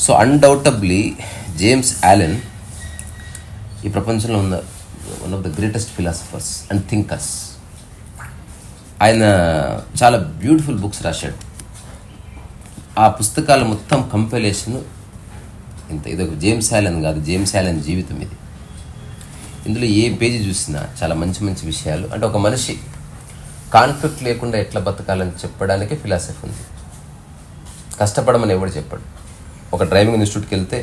So అన్డౌటబ్లీ James Alan ఈ ప్రపంచంలో ఉన్న one of the greatest philosophers and thinkers. ఆయన చాలా బ్యూటిఫుల్ బుక్స్ రాశాడు. ఆ పుస్తకాల మొత్తం కంపైలేషన్ ఇదొక జేమ్స్ ఆలెన్ కాదు, జేమ్స్ ఆలెన్ జీవితం ఇది. ఇందులో ఏ పేజీ చూసినా చాలా మంచి మంచి విషయాలు. అంటే ఒక మనిషి కాన్ఫ్లిక్ట్ లేకుండా ఎట్లా బతకాలని చెప్పడానికే ఫిలాసఫీ ఉంది. కష్టపడమని ఎవడు చెప్పాడు. ఒక డ్రైవింగ్ ఇన్స్టిట్యూట్కి వెళ్తే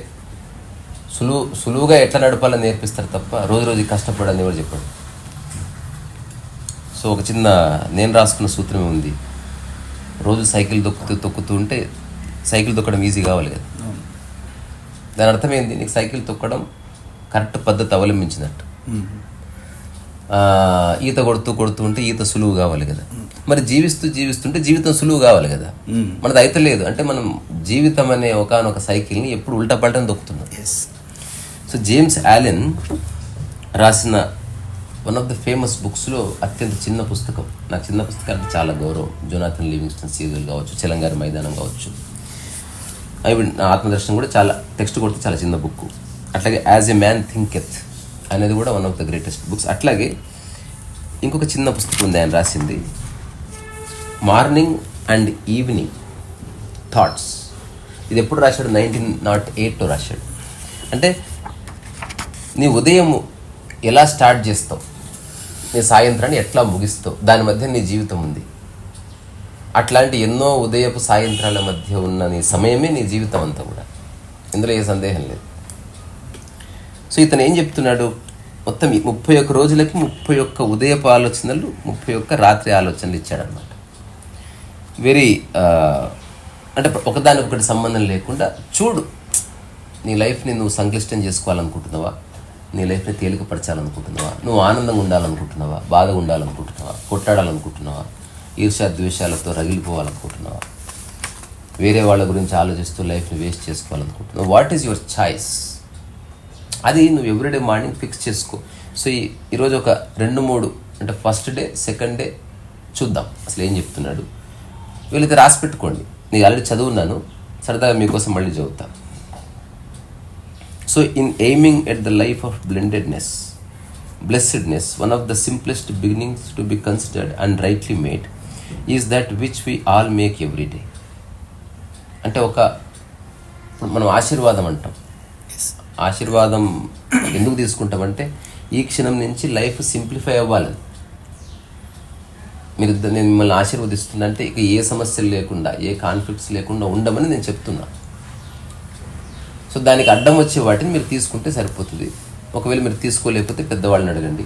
సులువుగా ఎట్లా నడపాలని నేర్పిస్తారు తప్ప రోజు రోజు కష్టపడాలని ఎవరు చెప్పాడు. సో ఒక చిన్న నేను రాసుకున్న సూత్రమే ఉంది. రోజు సైకిల్ తొక్కుతూ ఉంటే సైకిల్ తొక్కడం ఈజీ కావాలి కదా. దాని అర్థం ఏంది? నీకు సైకిల్ తొక్కడం కరెక్ట్ పద్ధతి అవలంబించినట్టు. ఈత కొడుతూ ఉంటే ఈత సులువు కావాలి కదా. మరి జీవిస్తుంటే జీవితం సులువు కావాలి కదా. మనది అయితే లేదు. అంటే మనం జీవితం అనే ఒకనొక సైకిల్ని ఎప్పుడు ఉల్టా పల్టని తొక్కుతున్నాం. సో జేమ్స్ ఆలెన్ రాసిన వన్ ఆఫ్ ద ఫేమస్ బుక్స్లో అత్యంత చిన్న పుస్తకం, నాకు చిన్న పుస్తకానికి చాలా గౌరవం. జోనాథన్ లివింగ్స్టన్ సీగల్ కావచ్చు, చెలంగారి మైదానం కావచ్చు, అవి నా ఆత్మదర్శనం కూడా చాలా టెక్స్ట్ కొడితే చాలా చిన్న బుక్. అట్లాగే యాజ్ ఎ మ్యాన్ థింకెత్ అనేది కూడా one of the greatest books. అట్లాగే ఇంకొక చిన్న పుస్తకం ఉంది ఆయన రాసింది, మార్నింగ్ అండ్ ఈవినింగ్ థాట్స్. ఇది ఎప్పుడు రాశాడు? 1908లో రాశాడు. అంటే నీ ఉదయం ఎలా స్టార్ట్ చేస్తావు, నీ సాయంత్రాన్ని ఎట్లా ముగిస్తావు, దాని మధ్య నీ జీవితం ఉంది. అట్లాంటి ఎన్నో ఉదయపు సాయంత్రాల మధ్య ఉన్న నీ సమయమే నీ జీవితం అంతా కూడా. ఇందులో ఏ సందేహం లేదు. సో ఇతను ఏం చెప్తున్నాడు? మొత్తం 31 రోజులకి 31 ఉదయపు ఆలోచనలు, 31 రాత్రి ఆలోచనలు ఇచ్చాడనమాట. వెరీ అంటే ఒకదానికొకటి సంబంధం లేకుండా చూడు. నీ లైఫ్ని నువ్వు సంక్లిష్టం చేసుకోవాలనుకుంటున్నావా? నీ లైఫ్ని తేలికపరచాలనుకుంటున్నావా? నువ్వు ఆనందంగా ఉండాలనుకుంటున్నావా? బాధగా ఉండాలనుకుంటున్నావా? కొట్టాడాలనుకుంటున్నావా? ఈర్ష్య ద్వేషాలతో రగిలిపోవాలనుకుంటున్నావా? వేరే వాళ్ళ గురించి ఆలోచిస్తూ లైఫ్ని వేస్ట్ చేసుకోవాలనుకుంటున్నావా? What is your choice? అది నువ్వు ఎవ్రీడే మార్నింగ్ ఫిక్స్ చేసుకో. సో ఈరోజు ఒక 2-3 అంటే ఫస్ట్ డే, సెకండ్ డే చూద్దాం అసలు ఏం చెప్తున్నాడు. వీళ్ళైతే రాసి పెట్టుకోండి. నేను ఆల్రెడీ చదువున్నాను, సరదాగా మీకోసం మళ్ళీ చదువుతా. So in aiming at the life of blessedness, one of the simplest beginnings to be considered and rightly made is that which we all make every day. అంటే మనం ఆశీర్వాదం అంటాం. ఆశీర్వాదం ఎందుకు తీసుకుంటామంటే ఈ క్షణం నుంచి లైఫ్ సింప్లిఫై అవ్వాలని. నేను మిమ్మల్ని ఆశీర్వదిస్తున్నా అంటే ఇక ఏ సమస్యలు లేకుండా, ఏ కాన్ఫ్లిక్ట్స్ లేకుండా ఉండమని నేను చెప్తున్నా. సో దానికి అడ్డం వచ్చే వాటిని మీరు తీసుకుంటే సరిపోతుంది. ఒకవేళ మీరు తీసుకోలేకపోతే పెద్దవాళ్ళని అడగండి,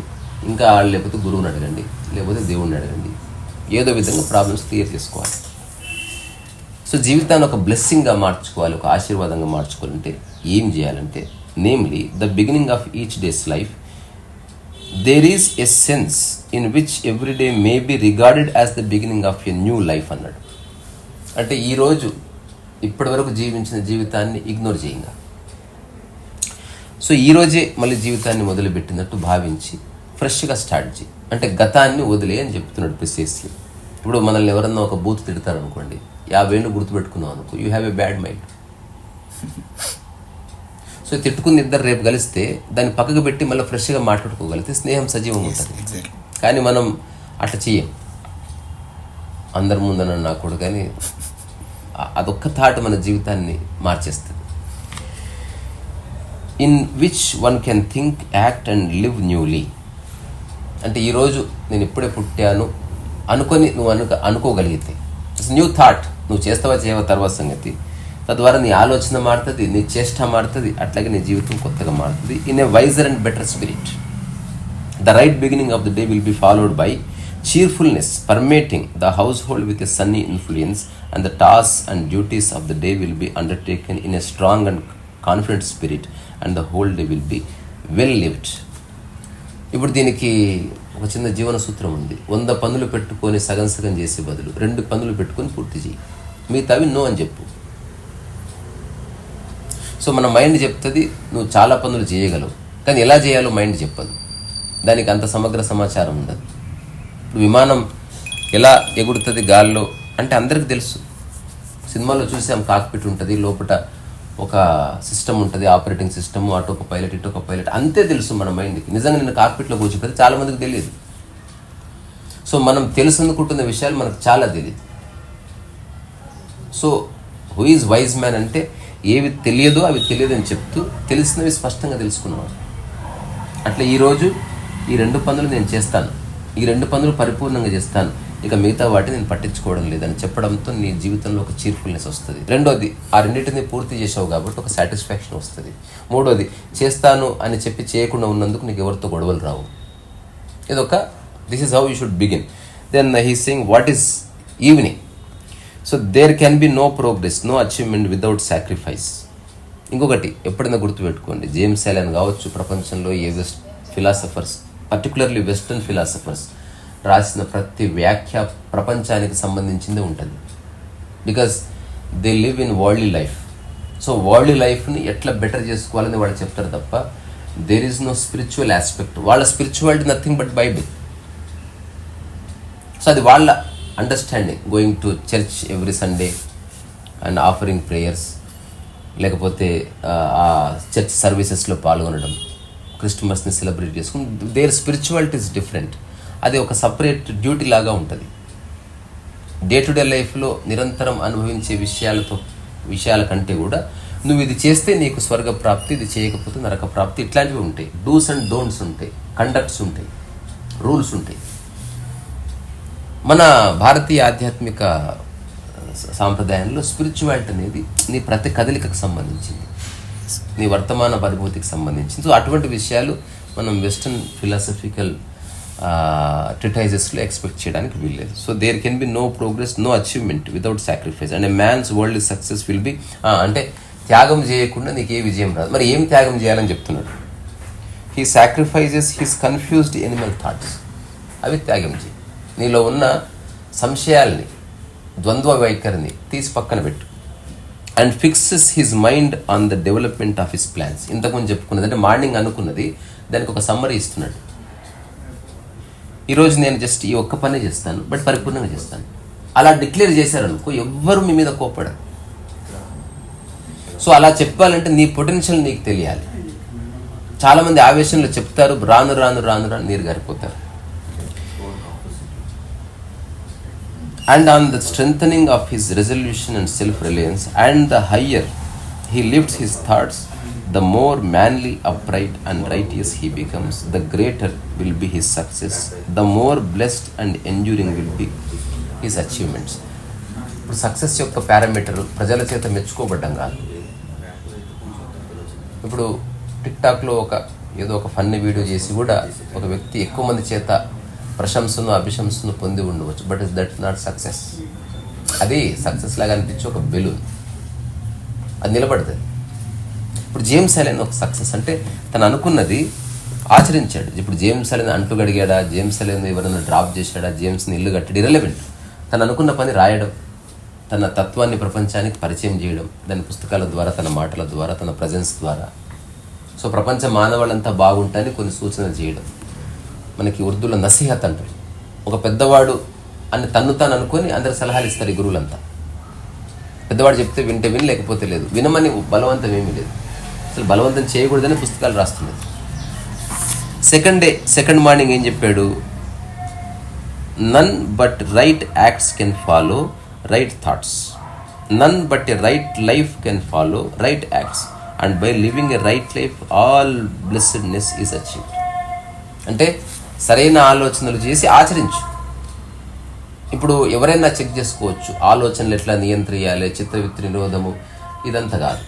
ఇంకా వాళ్ళు లేకపోతే గురువుని అడగండి, లేకపోతే దేవుడిని అడగండి. ఏదో విధంగా ప్రాబ్లమ్స్ క్లియర్ చేసుకోవాలి. సో జీవితాన్ని ఒక బ్లెస్సింగ్గా మార్చుకోవాలి, ఒక ఆశీర్వాదంగా మార్చుకోవాలంటే ఏం చేయాలంటే, namely the beginning of each day's life there is a sense in which every day may be regarded as the beginning of a new life అన్నాడు. అంటే ఈరోజు ఇప్పటి వరకు జీవించిన జీవితాన్ని ఇగ్నోర్ చేయంగా. సో ఈరోజే మళ్ళీ జీవితాన్ని మొదలుపెట్టినట్టు భావించి ఫ్రెష్గా స్టార్ట్ చేయి. అంటే గతాన్ని వదిలే అని చెప్తున్నాడు ప్రిసైస్లీ. ఇప్పుడు మనల్ని ఎవరన్నా ఒక బూత్ తిడతారు అనుకోండి, 50 ఏళ్ళు గుర్తుపెట్టుకున్నావు అనుకో, you have a bad mind. So తిట్టుకుని ఇద్దరు రేపు కలిస్తే దాన్ని పక్కకు పెట్టి మళ్ళీ ఫ్రెష్గా మాట్లాడుకోగలిగితే స్నేహం సజీవంగా ఉంటుంది. కానీ మనం అట్లా చెయ్యం. అందరి ముందన నా కూడా, కానీ అదొక్క థాట్ మన జీవితాన్ని మార్చేస్తుంది. In which one can think, act and live newly. అంటే ఈరోజు నేను ఇప్పుడే పుట్టాను అనుకొని నువ్వు అనుకోగలిగితే, న్యూ థాట్ నువ్వు చేస్తావా చేయవా తర్వాత సంగతి. తద్వారా నీ ఆలోచన మారుతుంది, నీ చేష్ట మారుతుంది, అట్లాగే నీ జీవితం కొత్తగా మారుతుంది. In a wiser and better spirit the right beginning of the day will be followed by cheerfulness permeating the household with a sunny influence, and the tasks and duties of the day will be undertaken in a strong and confident spirit, and the whole day will be well lived. ఇప్పుడు దీనికి ఒక చిన్న జీవన సూత్రం ఉంది. 100 పనులు పెట్టుకొని సగం సగం చేసే బదులు 2 పనులు పెట్టుకొని పూర్తి చేయి, మిగతావి నో అని చెప్పు. సో మన మైండ్ చెప్తుంది నువ్వు చాలా పనులు చేయగలవు, కానీ ఎలా చేయాలో మైండ్ చెప్పదు. దానికి అంత సమగ్ర సమాచారం ఉండదు. విమానం ఎలా ఎగురుతుంది గాల్లో అంటే అందరికీ తెలుసు. సినిమాలో చూసాం, కాక్పిట్ ఉంటుంది, లోపల ఒక సిస్టమ్ ఉంటుంది, ఆపరేటింగ్ సిస్టమ్, అటు ఒక పైలట్ ఇటు ఒక పైలట్, అంతే తెలుసు మన మైండ్కి. నిజంగా నేను కాక్పిట్లో కూర్చుంటుంది చాలామందికి తెలియదు. సో మనం తెలుసు అనుకుంటున్న విషయాలు మనకు చాలా తెలియదు. So who is wise man అంటే ఏవి తెలియదో అవి తెలియదు అని చెప్తూ తెలిసినవి స్పష్టంగా తెలుసుకున్నవాడు. అట్లా ఈరోజు ఈ 2 పనులు నేను చేస్తాను, ఈ 2 పనులు పరిపూర్ణంగా చేస్తాను, ఇక మిగతా వాటిని నేను పట్టించుకోవడం లేదని చెప్పడంతో నీ జీవితంలో ఒక చీర్ఫుల్నెస్ వస్తుంది. రెండోది, ఆ రెండింటిని పూర్తి చేసావు కాబట్టి ఒక సాటిస్ఫాక్షన్ వస్తుంది. మూడోది, చేస్తాను అని చెప్పి చేయకుండా ఉన్నందుకు నీకు ఎవరితో గొడవలు రావు. ఇదొక this is how you should begin. Then he saying what is evening. So there can be no progress, no achievement without sacrifice. ఇంకొకటి ఎప్పుడైనా గుర్తుపెట్టుకోండి, జేమ్స్ అలెన్ కావచ్చు, ప్రపంచంలో ఏ west philosophers, particularly western philosophers రాసిన ప్రతి వ్యాఖ్య ప్రపంచానికి సంబంధించిందే ఉంటుంది. Because they live in worldly life. So worldly లైఫ్ని ఎట్లా బెటర్ చేసుకోవాలని వాళ్ళు చెప్తారు తప్ప there is no spiritual aspect. వాళ్ళ spirituality nothing but Bible. So అది వాళ్ళ understanding. Going to church every Sunday and offering prayers, లేకపోతే ఆ చర్చ్ సర్వీసెస్లో పాల్గొనడం, క్రిస్మస్ని సెలబ్రేట్ చేసుకుని, దేర్ స్పిరిచువాలిటీ ఇస్ డిఫరెంట్. అది ఒక సపరేట్ డ్యూటీ లాగా ఉంటుంది. డే టు డే లైఫ్లో నిరంతరం అనుభవించే విషయాల కంటే కూడా నువ్వు ఇది చేస్తే నీకు స్వర్గ ప్రాప్తి, ఇది చేయకపోతే నరక ప్రాప్తి, ఇట్లాంటివి ఉంటాయి. డూస్ అండ్ డోంట్స్ ఉంటాయి, కండక్ట్స్ ఉంటాయి, రూల్స్ ఉంటాయి. మన భారతీయ ఆధ్యాత్మిక సాంప్రదాయంలో స్పిరిచువాలిటీ అనేది నీ ప్రతి కదలికకు సంబంధించింది, నీ వర్తమాన పరిభూతికి సంబంధించింది. సో అటువంటి విషయాలు మనం వెస్టర్న్ ఫిలాసఫికల్ ట్రిటైజెస్లో ఎక్స్పెక్ట్ చేయడానికి వీల్లేదు. So there can be no progress, no achievement without sacrifice. And a man's world success will be, అంటే త్యాగం చేయకుండా నీకు ఏ విజయం రాదు. మరి ఏం త్యాగం చేయాలని చెప్తున్నాడు? He sacrifices his confused Animal thoughts. అవి త్యాగం చేయి. నీలో ఉన్న సంశయాల్ని, ద్వంద్వ వైఖరిని తీసి పక్కన పెట్టు. And fixes his mind on the development of his plans. ఇంతకుముందు చెప్పుకున్నది అంటే మార్నింగ్ అనుకున్నది దానికి ఒక సమ్మరీ ఇస్తున్నాడు. ఈరోజు నేను జస్ట్ ఈ ఒక్క పనే చేస్తాను, బట్ పరిపూర్ణంగా చేస్తాను. అలా డిక్లేర్ చేశారనుకో ఎవ్వరు మీ మీద కోపడరు. సో అలా చెప్పాలంటే నీ పొటెన్షియల్ నీకు తెలియాలి. చాలామంది ఆవేశంలో చెప్తారు, రాను రాను రాను రాను నీరు గారిపోతారు. And on the strengthening of his resolution and self-reliance, and the higher he lifts his thoughts, the more manly, upright and righteous he becomes, the greater will be his success, the more blessed and enduring will be his achievements. ఇప్పుడు success యొక్క parameter ప్రజల చేత మెచ్చుకోబడ్డం కాదు. ఇప్పుడు టిక్టాక్లో ఏదో ఒక funny video చేసి కూడా ఒక వ్యక్తి ఎక్కువ మంది చేత ప్రశంసను అభిశంసను పొంది ఉండవచ్చు, but that is not success. అది సక్సెస్ లాగా అనిపించి ఒక బెలూన్, అది నిలబడుతుంది. ఇప్పుడు జేమ్స్ అలెన్ ఒక సక్సెస్ అంటే తను అనుకున్నది ఆచరించాడు. ఇప్పుడు జేమ్స్ అలెన్ అంటు గడిగాడా, జేమ్స్ అలెన్ ఎవరైనా డ్రాప్ చేశాడా, జేమ్స్ని ఇల్లు కట్టాడు, ఇర్రెలెవెంట్. తను అనుకున్న పని రాయడం, తన తత్వాన్ని ప్రపంచానికి పరిచయం చేయడం, దాని పుస్తకాల ద్వారా, తన మాటల ద్వారా, తన ప్రజెన్స్ ద్వారా. సో ప్రపంచ మానవాళ్ళంతా బాగుంటాయని కొన్ని సూచనలు చేయడం. మనకి ఉర్దూలో నసీహత్ అంటారు. ఒక పెద్దవాడు అని తను తాను అనుకొని అందరికి సలహాలు ఇస్తారు ఈ గురువులంతా. పెద్దవాడు చెప్తే వింటే విని, లేకపోతే లేదు. వినమని బలవంతం ఏమీ లేదు, అసలు బలవంతం చేయకూడదని పుస్తకాలు రాస్తున్నది. సెకండ్ మార్నింగ్ ఏం చెప్పాడు? None but right acts can follow right thoughts, none but a right life can follow right acts, and by living a right life all blessedness is achieved. అంటే సరైన ఆలోచనలు చేసి ఆచరించు. ఇప్పుడు ఎవరైనా చెక్ చేసుకోవచ్చు ఆలోచనలు ఎట్లా నియంత్రించాలి, చిత్తవృత్తి నిరోధము, ఇదంతా కాదు.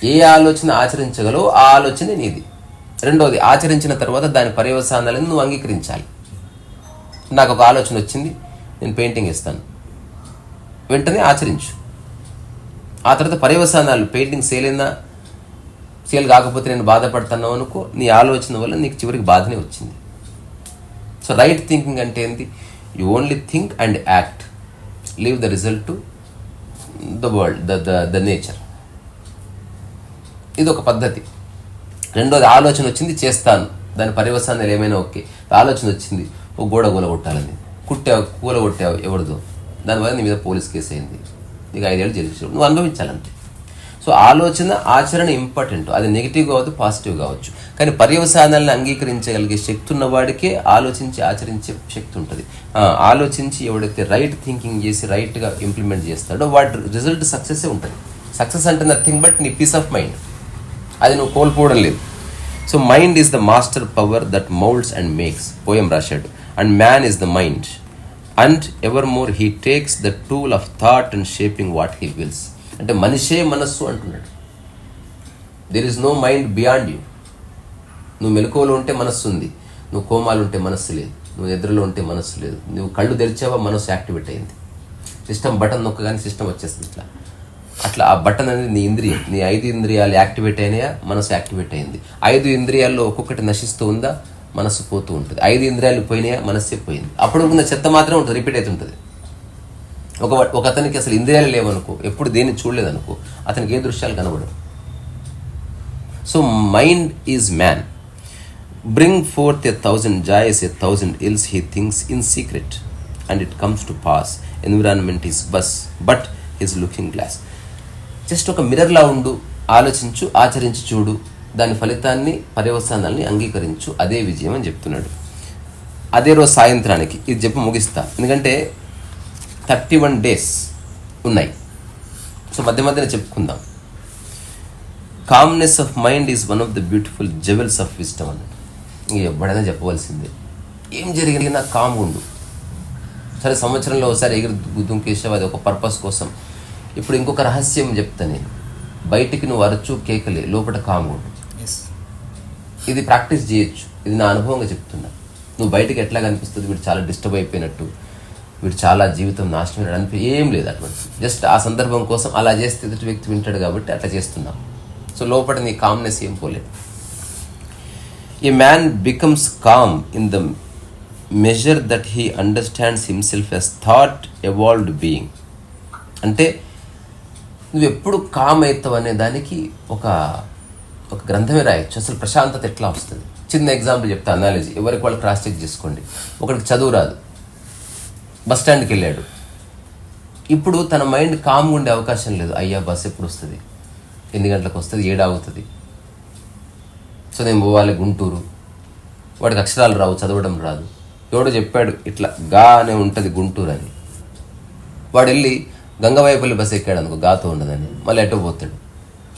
ఏ ఆలోచన ఆచరించగలవో ఆ ఆలోచనే నీది. రెండోది, ఆచరించిన తర్వాత దాని పర్యవసానాలను నువ్వు అంగీకరించాలి. నాకు ఒక ఆలోచన వచ్చింది, నేను పెయింటింగ్ ఇస్తాను, వెంటనే ఆచరించు. ఆ తర్వాత పర్యవసానాలు, పెయింటింగ్ సేల్ కాకపోతే నేను బాధపడుతున్నావు అనుకో, నీ ఆలోచన వల్ల నీకు చివరికి బాధనే వచ్చింది. సో రైట్ థింకింగ్ అంటే ఏంటి? You only think and act, leave the result to the world, the nature. ఇది ఒక పద్ధతి. రెండోది, ఆలోచన వచ్చింది చేస్తాను, దాని పర్యవసానాలు ఏమైనా ఓకే. ఆలోచన వచ్చింది, ఓ గోడ కూలగొట్టాలని, కుట్టావు, కూలగొట్టావు ఎవరిదో, దానివల్ల నీ మీద పోలీస్ కేసు అయింది, నీకు 5 ఏళ్ళు జైలు శిక్ష, నువ్వు అనుభవించాలంతే. సో ఆలోచన, ఆచరణ ఇంపార్టెంట్. అది నెగిటివ్ కావచ్చు, పాజిటివ్ కావచ్చు. కానీ పర్యవసానాలను అంగీకరించగలిగే శక్తి ఉన్న వాడికే ఆలోచించి ఆచరించే శక్తి ఉంటుంది. ఆలోచించి ఎవడైతే రైట్ థింకింగ్ చేసి రైట్గా ఇంప్లిమెంట్ చేస్తాడో వాడి రిజల్ట్ సక్సెస్సే ఉంటుంది. సక్సెస్ అంటే నథింగ్ బట్ నీ పీస్ ఆఫ్ మైండ్, అది నువ్వు కోల్పోవడం లేదు. So mind is the master power that moulds and makes, poem రాశాడు. And man is the mind and ever more he takes the tool of thought and shaping what he wills. అంటే మనిషే మనస్సు అంటున్నాడు. There is no mind beyond you. నువ్వు మెలకువలో ఉంటే మనస్సు ఉంది, నువ్వు కోమాలు ఉంటే మనస్సు లేదు, నువ్వు నిద్రలో ఉంటే మనస్సు లేదు, నువ్వు కళ్ళు తెరిచావా మనస్సు యాక్టివేట్ అయింది. సిస్టమ్ బటన్ నొక్కగానే సిస్టమ్ వచ్చేస్తుంది. అట్లా ఆ బటన్ అనేది నీ ఇంద్రియం. నీ 5 ఇంద్రియాలు యాక్టివేట్ అయినాయా, మనసు యాక్టివేట్ అయింది. 5 ఇంద్రియాల్లో ఒక్కొక్కటి నశిస్తూ ఉందా, మనస్సు పోతూ ఉంటుంది. 5 ఇంద్రియాలు పోయినాయా, మనస్సే పోయింది. అప్పుడు ఉన్న చెత్త మాత్రం ఉంటుంది, రిపీట్ అవుతుంటుంది. ఒక అతనికి అసలు ఇంద్రియాలు లేవనుకో, ఎప్పుడు దేన్ని చూడలేదనుకో, అతనికి ఏ దృశ్యాలు కనబడవు. So mind is man. Bring forth 1,000 joys 1,000 ills he thinks in secret and it comes to pass. Environment is but is looking glass. Just ఒక మిర్రర్లా ఉండు, ఆలోచించు, ఆచరించి చూడు, దాని ఫలితాన్ని, పర్యవసానాల్ని అంగీకరించు, అదే విజయం అని చెప్తున్నాడు. అదే రోజు సాయంత్రానికి ఇది చెప్పి ముగిస్తా, ఎందుకంటే 31 days ఉన్నాయి. సో మధ్య మధ్యన చెప్పుకుందాం. Calmness of mind is one of the beautiful jewels of wisdom అన్నట్టు. ఇంక ఎప్పుడైనా చెప్పవలసిందే, ఏం జరిగినా కామ్గా ఉండు. సరే, సంవత్సరంలో ఒకసారి ఎగిరి దుంకేసావు, అది ఒక పర్పస్ కోసం. ఇప్పుడు ఇంకొక రహస్యం చెప్తా నేను. బయటికి నువ్వు అరచు కేకలే, లోపల కామ్గా ఉండు. ఇది ప్రాక్టీస్ చేయొచ్చు, ఇది నా అనుభవంగా చెప్తున్నా. నువ్వు బయటికి ఎట్లా కనిపిస్తుంది, వీడు చాలా డిస్టర్బ్ అయిపోయినట్టు, వీడు చాలా జీవితం నాశనం అనిపి ఏం లేదు. అటువంటి జస్ట్ ఆ సందర్భం కోసం అలా చేస్తే ఎదుటి వ్యక్తి వింటాడు కాబట్టి అట్లా చేస్తున్నాం. సో లోపల నీ కామ్నెస్ ఏం పోలేదు. A man becomes calm in the measure that he understands himself as thought evolved being. అంటే నువ్వు ఎప్పుడు కామ్ అవుతావు అనే దానికి ఒక గ్రంథమే రాయొచ్చు. అసలు ప్రశాంతత ఎట్లా వస్తుంది. చిన్న ఎగ్జాంపుల్ చెప్తా, అనాలజీ. ఎవరికి వాళ్ళు క్రాస్ చెక్ చేసుకోండి. ఒకరికి చదువు రాదు, బస్ స్టాండ్కి వెళ్ళాడు. ఇప్పుడు తన మైండ్ కామ్గా ఉండే అవకాశం లేదు. అయ్యా బస్ ఎప్పుడు వస్తుంది, ఎన్ని గంటలకు వస్తుంది, 7 అవుతుంది, సో నేను పోవాలి గుంటూరు. వాడికి అక్షరాలు రావు, చదవడం రాదు. ఎవడో చెప్పాడు ఇట్లా గా అనే ఉంటుంది గుంటూరు అని. వాడు వెళ్ళి గంగవాయపల్లి బస్సు ఎక్కాడు అనుకో, గాతో ఉండదని, మళ్ళీ ఎటో పోతాడు.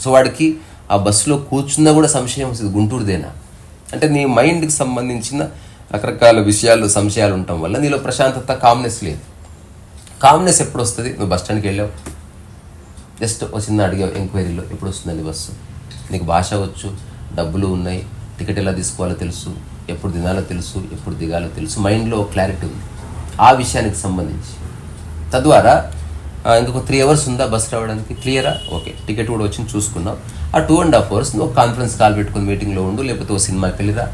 సో వాడికి ఆ బస్సులో కూర్చున్నా కూడా సంశయం వస్తుంది, గుంటూరుదేనా. అంటే నీ మైండ్కి సంబంధించిన రకరకాల విషయాలు, సంశయాలు ఉండటం వల్ల నీలో ప్రశాంతత, కామ్నెస్ లేదు. కామ్నెస్ ఎప్పుడు వస్తుంది? నువ్వు బస్ స్టాండ్కి వెళ్ళావు, జస్ట్ ఒక చిన్న అడిగావు ఎంక్వైరీలో, ఎప్పుడు వస్తుందండి బస్సు, నీకు భాష వచ్చు, డబ్బులు ఉన్నాయి, టికెట్ ఎలా తీసుకోవాలో తెలుసు, ఎప్పుడు తినాలో తెలుసు, ఎప్పుడు దిగాలో తెలుసు, మైండ్లో క్లారిటీ ఉంది ఆ విషయానికి సంబంధించి. తద్వారా ఇంకొక 3 hours ఉందా బస్ రావడానికి, క్లియరా, ఓకే, టికెట్ కూడా వచ్చింది చూసుకున్నావు. ఆ 2.5 hours నువ్వు కాన్ఫరెన్స్ కాల్ పెట్టుకుని మీటింగ్లో ఉండు, లేకపోతే ఓ సినిమాకి వెళ్ళిరా,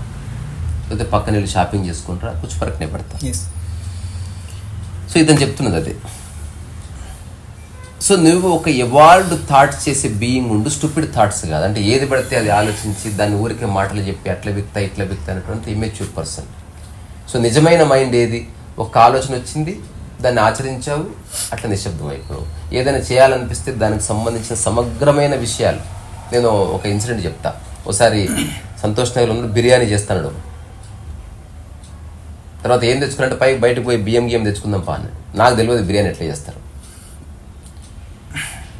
లేకపోతే పక్కన వెళ్ళి షాపింగ్ చేసుకుంటారా, కొంచెం ఫరక్నే పడతా. సో ఇదని చెప్తున్నది అదే. సో నువ్వు ఒక ఎవాల్వ్డ్ థాట్స్ చేసే బీయింగ్ ఉండు, స్టూపిడ్ థాట్స్ కాదు. అంటే ఏది పడితే అది ఆలోచించి దాన్ని ఊరికే మాటలు చెప్పి అట్లా విక్తా ఇట్లా విక్తా అనేటువంటి ఇమ్మెచ్యూర్ పర్సన్. సో నిజమైన మైండ్ ఏది? ఒక ఆలోచన వచ్చింది, దాన్ని ఆచరించావు, అట్లా నిశ్శబ్దం అయిపోయావు. ఏదైనా చేయాలనిపిస్తే దానికి సంబంధించిన సమగ్రమైన విషయాలు. నేను ఒక ఇన్సిడెంట్ చెప్తా. ఒకసారి సంతోష్ నగర్లో బిర్యానీ చేస్తాడు. తర్వాత ఏం తెచ్చుకున్నట్టు బయటకు పోయి బియ్యం తెచ్చుకుందాం పా అన్నాడు. నాకు తెలియదు బిర్యానీ ఎట్లా చేస్తారు.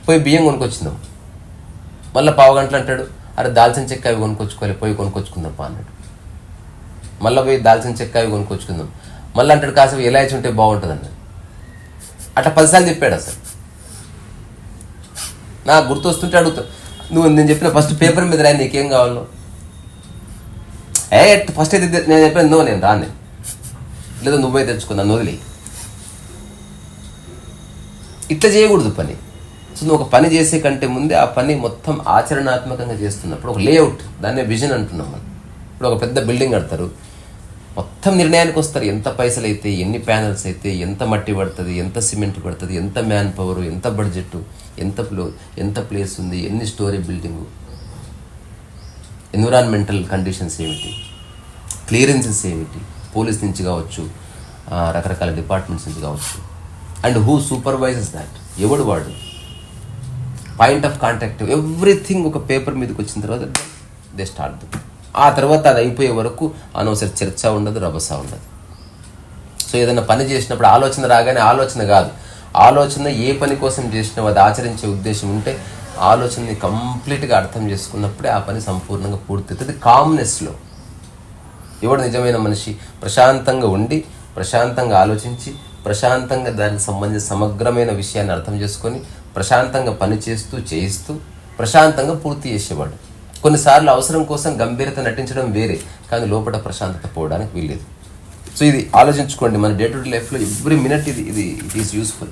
పోయి బియ్యం కొనుక్కొచ్చిందాం. మళ్ళీ 1/2 గంటలు అంటాడు, అరే దాల్చిన చెక్క అవి కొనుక్కొచ్చుకోవాలి, పోయి కొనుక్కొచ్చుకుందాం పా అన్నాడు. మళ్ళీ పోయి దాల్చిన చెక్క అవి కొనుక్కొచ్చుకుందాం. మళ్ళీ అంటాడు కాసేపు ఇలాచి ఉంటే బాగుంటుంది అన్నాడు. అట్లా 10 సార్లు చెప్పాడు. అసలు నాకు గుర్తొస్తుంటే అడుగుతా, నువ్వు నేను చెప్పిన ఫస్ట్ పేపర్ మీద రాయి, నీకేం కావాలో. ఫస్ట్ అయితే నేను చెప్పాను, నువ్వు నేను రాను, లేదా నువ్వే తెచ్చుకున్నాను, వదిలే. ఇట్లా చేయకూడదు పని. సో నువ్వు ఒక పని చేసే కంటే ముందే ఆ పని మొత్తం ఆచరణాత్మకంగా చేస్తున్నప్పుడు ఒక లేఅవుట్, దాన్నే విజన్ అంటున్నాం మనం. ఇప్పుడు ఒక పెద్ద బిల్డింగ్ కడతారు, మొత్తం నిర్ణయానికి వస్తారు. ఎంత పైసలు అయితే, ఎన్ని ప్యానల్స్ అయితే, ఎంత మట్టి పడుతుంది, ఎంత సిమెంట్ పడుతుంది, ఎంత మ్యాన్ పవర్, ఎంత బడ్జెట్, ఎంత ప్లేస్ ఉంది, ఎన్ని స్టోరీ బిల్డింగు, ఎన్విరాన్మెంటల్ కండిషన్స్ ఏమిటి, క్లియరెన్సెస్ ఏమిటి, పోలీస్ నుంచి కావచ్చు, రకరకాల డిపార్ట్మెంట్స్ నుంచి కావచ్చు. అండ్ హూ సూపర్వైజెస్ దాట్, ఎవడు వాడు, పాయింట్ ఆఫ్ కాంటాక్ట్, ఎవ్రీథింగ్ ఒక పేపర్ మీదకి వచ్చిన తర్వాత దే స్టార్ట్. ఆ తర్వాత అది అయిపోయే వరకు అనవసర చర్చ ఉండదు, రభస ఉండదు. సో ఏదైనా పని చేసినప్పుడు ఆలోచన రాగానే ఆలోచన కాదు, ఆలోచన ఏ పని కోసం చేసినావు అది ఆచరించే ఉద్దేశం ఉంటే ఆలోచనని కంప్లీట్గా అర్థం చేసుకున్నప్పుడే ఆ పని సంపూర్ణంగా పూర్తవుతుంది. కామ్నెస్లో ఎవడు నిజమైన మనిషి? ప్రశాంతంగా ఉండి, ప్రశాంతంగా ఆలోచించి, ప్రశాంతంగా దానికి సంబంధించిన సమగ్రమైన విషయాన్ని అర్థం చేసుకొని, ప్రశాంతంగా పని చేయిస్తూ ప్రశాంతంగా పూర్తి చేసేవాడు. కొన్నిసార్లు అవసరం కోసం గంభీరత నటించడం వేరే, కానీ లోపల ప్రశాంతత పోవడానికి వీల్లేదు. సో ఇది ఆలోచించుకోండి. మన డే టు డే లైఫ్లో ఎవ్రీ మినిట్ ఇది ఇట్ ఈస్ యూస్ఫుల్.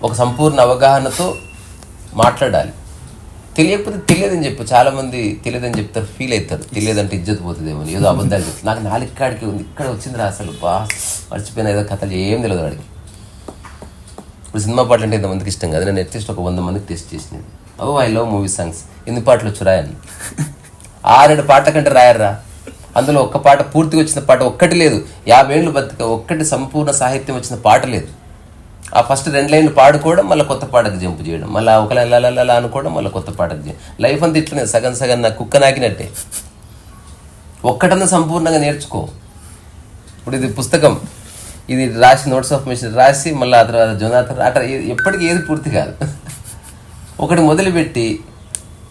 ఒక సంపూర్ణ అవగాహనతో మాట్లాడాలి. తెలియకపోతే తెలియదని చెప్పు. చాలామంది తెలియదని చెప్తారు, ఫీల్ అవుతారు. తెలియదంటే ఇజ్జత్ పోతుందేమో, ఏదో అబద్ధాలు చెప్తారు. నాకు 4 కాడికి ఉంది, ఇక్కడ వచ్చిందిరా అసలు మర్చిపోయిన ఏదో కథలు ఏం తెలియదు వాడికి. ఇప్పుడు సినిమా పాటలు అంటే ఎంతమందికి ఇష్టం కదా, నేను అట్లీస్ట్ ఒక 100 మందికి టెస్ట్ చేసినది. ఐ లవ్ మూవీ సాంగ్స్, ఎన్ని పాటలు వచ్చు రాయని. 6-7 పాటల కంటే రాయర్రా. అందులో ఒక్క పాట పూర్తిగా వచ్చిన పాట ఒక్కటి లేదు. 50 ఏళ్ళు బతిక ఒక్కటి సంపూర్ణ సాహిత్యం వచ్చిన పాట లేదు. ఆ ఫస్ట్ 2 లైన్లు పాడుకోవడం, మళ్ళీ కొత్త పాటకు జంపు చేయడం, మళ్ళీ ఒక లలా అనుకోవడం, మళ్ళీ కొత్త పాటకు చేయడం. లైఫ్ అంతా ఇట్లనే సగం సగం నాకు కుక్క నాకినట్టే. ఒక్కటన్నా సంపూర్ణంగా నేర్చుకో. ఇప్పుడు ఇది పుస్తకం, ఇది రాసి నోట్స్ ఆఫ్ మిషన్ రాసి మళ్ళీ ఆ తర్వాత జొనాథన్ అట్లా ఎప్పటికీ ఏది పూర్తి కాదు. ఒకటి మొదలుపెట్టి